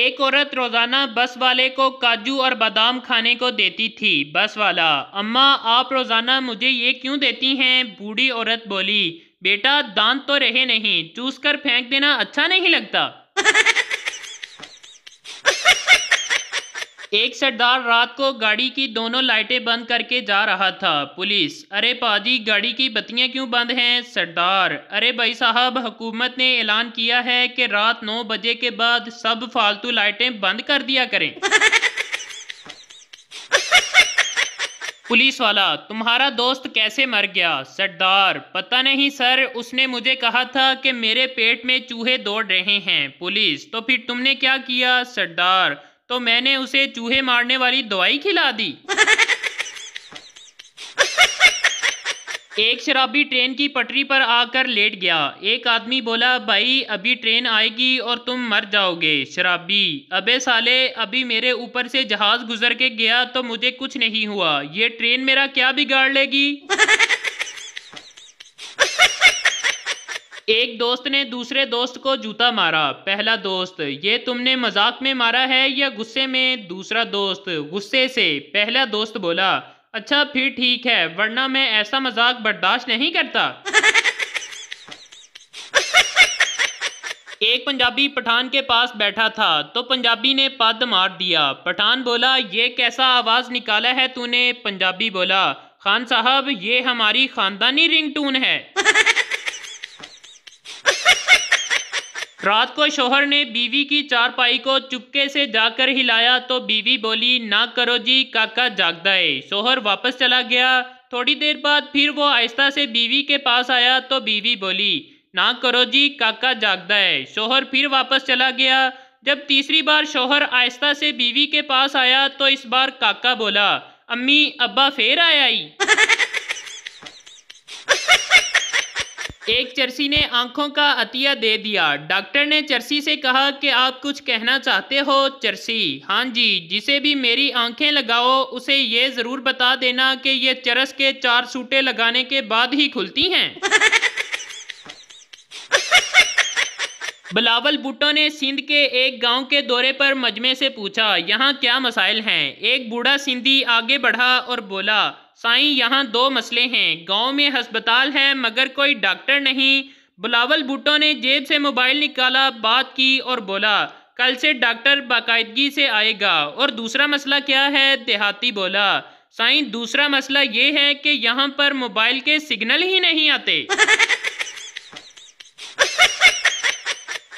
एक औरत रोजाना बस वाले को काजू और बादाम खाने को देती थी। बस वाला: अम्मा, आप रोजाना मुझे ये क्यों देती हैं? बूढ़ी औरत बोली: बेटा, दांत तो रहे नहीं, चूस कर फेंक देना अच्छा नहीं लगता। एक सरदार रात को गाड़ी की दोनों लाइटें बंद करके जा रहा था। पुलिस: अरे पाजी, गाड़ी की बत्तियां क्यों बंद हैं? सरदार: अरे भाई साहब, हुकूमत ने ऐलान किया है कि रात 9 बजे के बाद सब फालतू लाइटें बंद कर दिया करें। पुलिस वाला: तुम्हारा दोस्त कैसे मर गया? सरदार: पता नहीं सर, उसने मुझे कहा था कि मेरे पेट में चूहे दौड़ रहे हैं। पुलिस: तो फिर तुमने क्या किया? सरदार: तो मैंने उसे चूहे मारने वाली दवाई खिला दी। एक शराबी ट्रेन की पटरी पर आकर लेट गया। एक आदमी बोला: भाई, अभी ट्रेन आएगी और तुम मर जाओगे। शराबी: अबे साले, अभी मेरे ऊपर से जहाज गुजर के गया तो मुझे कुछ नहीं हुआ, ये ट्रेन मेरा क्या बिगाड़ लेगी? एक दोस्त ने दूसरे दोस्त को जूता मारा। पहला दोस्त: ये तुमने मजाक में मारा है या गुस्से में? दूसरा दोस्त: गुस्से से। पहला दोस्त बोला: अच्छा फिर ठीक है, वरना मैं ऐसा मजाक बर्दाश्त नहीं करता। एक पंजाबी पठान के पास बैठा था तो पंजाबी ने पद मार दिया। पठान बोला: ये कैसा आवाज निकाला है तूने? पंजाबी बोला: खान साहब, ये हमारी खानदानी रिंगटोन है। रात को शोहर ने बीवी की चारपाई को चुपके से जाकर हिलाया तो बीवी बोली: ना करो जी, काका जागदा है। शोहर वापस चला गया। थोड़ी देर बाद फिर वो आहिस्ता से बीवी के पास आया तो बीवी बोली: ना करो जी, काका जागदा है। शोहर फिर वापस चला गया। जब तीसरी बार शोहर आहिस्ता से बीवी के पास आया तो इस बार काका बोला: अम्मी, अब्बा फिर आया ही। एक चरसी ने आंखों का अतिया दे दिया। डॉक्टर ने चरसी से कहा कि आप कुछ कहना चाहते हो? चरसी: हाँ जी, जिसे भी मेरी आंखें लगाओ उसे ये जरूर बता देना कि ये चरस के 4 सूटे लगाने के बाद ही खुलती हैं। बिलावल भुट्टो ने सिंध के एक गांव के दौरे पर मजमे से पूछा: यहाँ क्या मसाइल हैं? एक बूढ़ा सिंधी आगे बढ़ा और बोला: साईं, यहाँ 2 मसले हैं। गांव में अस्पताल है मगर कोई डॉक्टर नहीं। बिलावल भुट्टो ने जेब से मोबाइल निकाला, बात की और बोला: कल से डॉक्टर बाकायदगी से आएगा। और दूसरा मसला क्या है? देहाती बोला: साईं, दूसरा मसला ये है कि यहाँ पर मोबाइल के सिग्नल ही नहीं आते।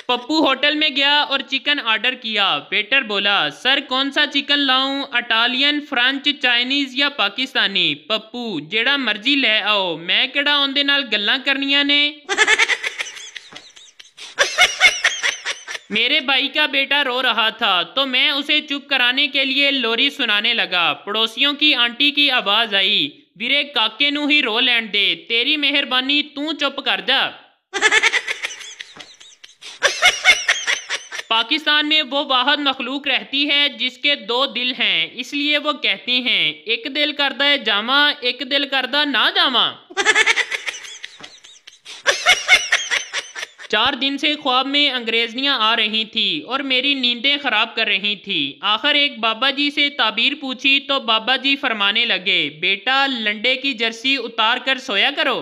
पप्पू होटल में गया और चिकन ऑर्डर किया। वेटर बोला: सर, कौन सा चिकन लाऊं? इटालियन, फ्रेंच, चाइनीज या पाकिस्तानी? पप्पू: जेड़ा मर्जी ले आओ, मैं केड़ा उनदे नाल गल्लां करनियां ने। मेरे भाई का बेटा रो रहा था तो मैं उसे चुप कराने के लिए लोरी सुनाने लगा। पड़ोसियों की आंटी की आवाज आई: वीरे, काके नू ही रो लैंड दे, तेरी मेहरबानी, तू चुप कर जा। पाकिस्तान में वो वाहद मखलूक रहती है जिसके 2 दिल हैं, इसलिए वो कहती हैं: एक दिल करदा है जामा, एक दिल करदा ना जामा। 4 दिन से ख्वाब में अंग्रेजनियां आ रही थी और मेरी नींदें खराब कर रही थी। आखिर एक बाबा जी से ताबीर पूछी तो बाबा जी फरमाने लगे: बेटा, लंडे की जर्सी उतार कर सोया करो।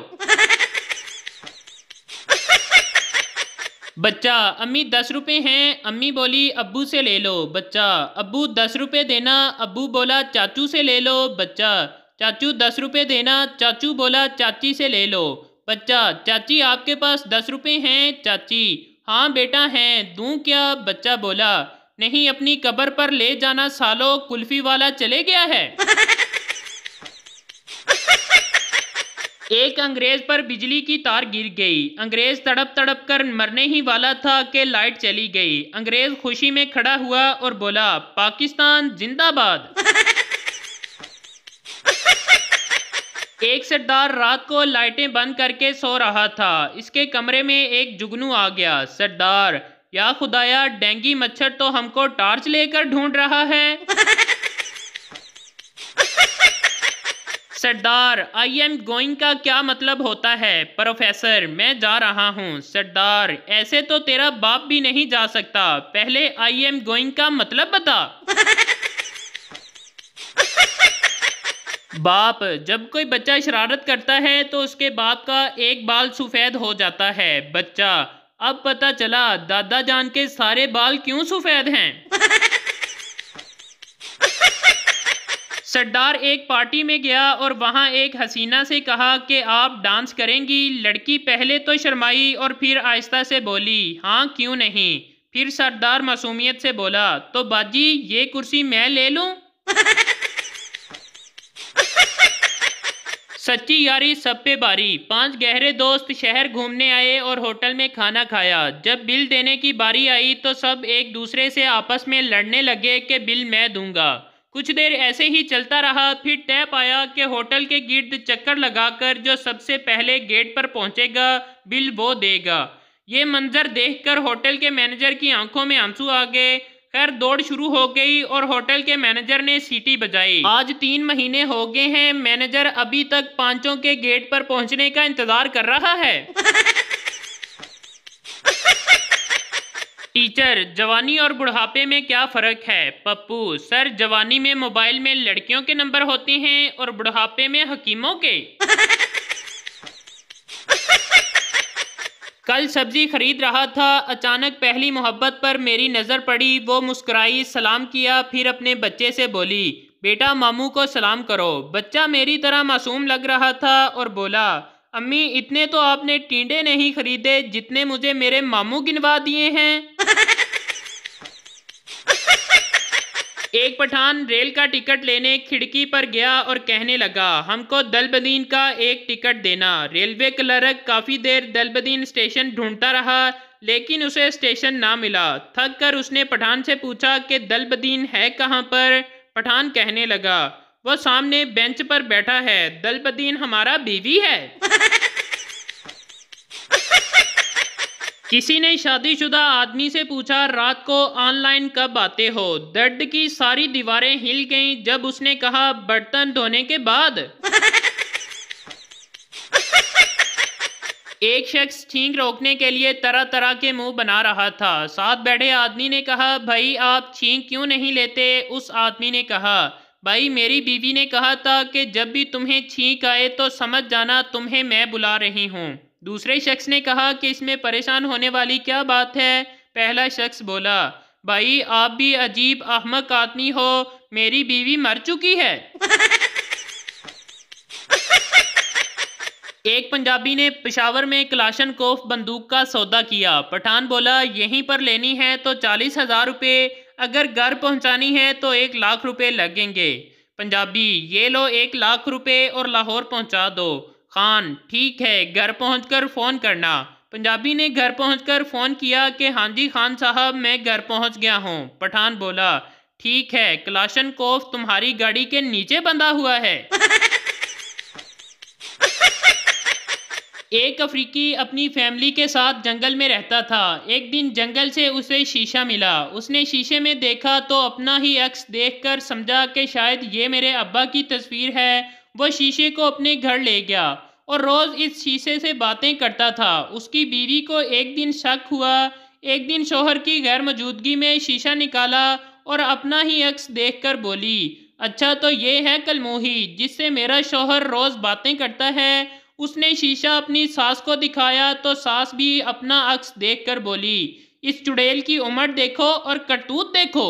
बच्चा: अम्मी 10 रुपए हैं। अम्मी बोली: अब्बू से ले लो। बच्चा: अब्बू 10 रुपए देना। अब्बू बोला: चाचू से ले लो। बच्चा: चाचू 10 रुपए देना। चाचू बोला: चाची से ले लो। बच्चा: चाची, आपके पास 10 रुपए हैं? चाची: हाँ बेटा हैं, दूं क्या? बच्चा बोला: नहीं, अपनी कब्र पर ले जाना सालो, कुल्फी वाला चले गया है। एक अंग्रेज पर बिजली की तार गिर गई। अंग्रेज तड़प तड़प कर मरने ही वाला था कि लाइट चली गई। अंग्रेज खुशी में खड़ा हुआ और बोला: पाकिस्तान जिंदाबाद। एक सरदार रात को लाइटें बंद करके सो रहा था। इसके कमरे में एक जुगनू आ गया। सरदार: या खुदाया, डेंगी मच्छर तो हमको टॉर्च लेकर ढूंढ रहा है। सरदार, आई एम गोइंग का क्या मतलब होता है? प्रोफेसर, मैं जा रहा हूँ। सरदार, ऐसे तो तेरा बाप भी नहीं जा सकता, पहले आई एम गोइंग का मतलब बता। बाप, जब कोई बच्चा शरारत करता है तो उसके बाप का एक बाल सफ़ेद हो जाता है। बच्चा, अब पता चला दादा जान के सारे बाल क्यों सफ़ेद हैं। सरदार एक पार्टी में गया और वहां एक हसीना से कहा कि आप डांस करेंगी। लड़की पहले तो शर्माई और फिर आहिस्ता से बोली, हाँ क्यों नहीं। फिर सरदार मासूमियत से बोला, तो बाजी ये कुर्सी मैं ले लूं? सच्ची यारी सब पे बारी। 5 गहरे दोस्त शहर घूमने आए और होटल में खाना खाया। जब बिल देने की बारी आई तो सब एक दूसरे से आपस में लड़ने लगे कि बिल मैं दूंगा। कुछ देर ऐसे ही चलता रहा, फिर तय पाया कि होटल के गिर्द चक्कर लगाकर जो सबसे पहले गेट पर पहुंचेगा बिल वो देगा। ये मंजर देखकर होटल के मैनेजर की आंखों में आंसू आ गए। खैर दौड़ शुरू हो गई और होटल के मैनेजर ने सीटी बजाई। आज 3 महीने हो गए हैं, मैनेजर अभी तक पांचों के गेट पर पहुंचने का इंतजार कर रहा है। टीचर, जवानी और बुढ़ापे में क्या फ़र्क है? पप्पू, सर जवानी में मोबाइल में लड़कियों के नंबर होते हैं और बुढ़ापे में हकीमों के। कल सब्जी खरीद रहा था, अचानक पहली मोहब्बत पर मेरी नज़र पड़ी। वो मुस्कुराई, सलाम किया, फिर अपने बच्चे से बोली, बेटा मामू को सलाम करो। बच्चा मेरी तरह मासूम लग रहा था और बोला, अम्मी इतने तो आपने टींडे नहीं खरीदे जितने मुझे मेरे मामू गिनवा दिए हैं। एक पठान रेल का टिकट लेने खिड़की पर गया और कहने लगा, हमको दलबदीन का एक टिकट देना। रेलवे क्लर्क काफ़ी देर दलबदीन स्टेशन ढूंढता रहा, लेकिन उसे स्टेशन ना मिला। थक कर उसने पठान से पूछा कि दलबदीन है कहाँ पर। पठान कहने लगा, वो सामने बेंच पर बैठा है, दलबदीन हमारा बीवी है। किसी ने शादीशुदा आदमी से पूछा, रात को ऑनलाइन कब आते हो? दर्द की सारी दीवारें हिल गईं जब उसने कहा, बर्तन धोने के बाद। एक शख्स छींक रोकने के लिए तरह तरह के मुंह बना रहा था। साथ बैठे आदमी ने कहा, भाई आप छींक क्यों नहीं लेते? उस आदमी ने कहा, भाई मेरी बीवी ने कहा था कि जब भी तुम्हें छींक आए तो समझ जाना तुम्हें मैं बुला रही हूँ। दूसरे शख्स ने कहा कि इसमें परेशान होने वाली क्या बात है? पहला शख्स बोला, भाई आप भी अजीब अहमक आदमी हो, मेरी बीवी मर चुकी है। एक पंजाबी ने पेशावर में कलाशनकोफ बंदूक का सौदा किया। पठान बोला, यहीं पर लेनी है तो 40,000 रुपये, अगर घर पहुंचानी है तो 1 लाख रुपए लगेंगे। पंजाबी, ये लो 1 लाख रुपए और लाहौर पहुंचा दो। खान, ठीक है, घर पहुंचकर फ़ोन करना। पंजाबी ने घर पहुंचकर फ़ोन किया कि हाँ जी खान साहब मैं घर पहुंच गया हूँ। पठान बोला, ठीक है, कलाशनकोफ तुम्हारी गाड़ी के नीचे बंधा हुआ है। एक अफ्रीकी अपनी फैमिली के साथ जंगल में रहता था। एक दिन जंगल से उसे शीशा मिला। उसने शीशे में देखा तो अपना ही अक्स देखकर समझा कि शायद ये मेरे अब्बा की तस्वीर है। वो शीशे को अपने घर ले गया और रोज़ इस शीशे से बातें करता था। उसकी बीवी को एक दिन शक हुआ। एक दिन शौहर की गैर मौजूदगी में शीशा निकाला और अपना ही अक्स देखकर बोली, अच्छा तो ये है कलमोही जिससे मेरा शौहर रोज़ बातें करता है। उसने शीशा अपनी सास को दिखाया तो सास भी अपना अक्स देखकर बोली, इस चुड़ैल की उम्र देखो और करतूत देखो।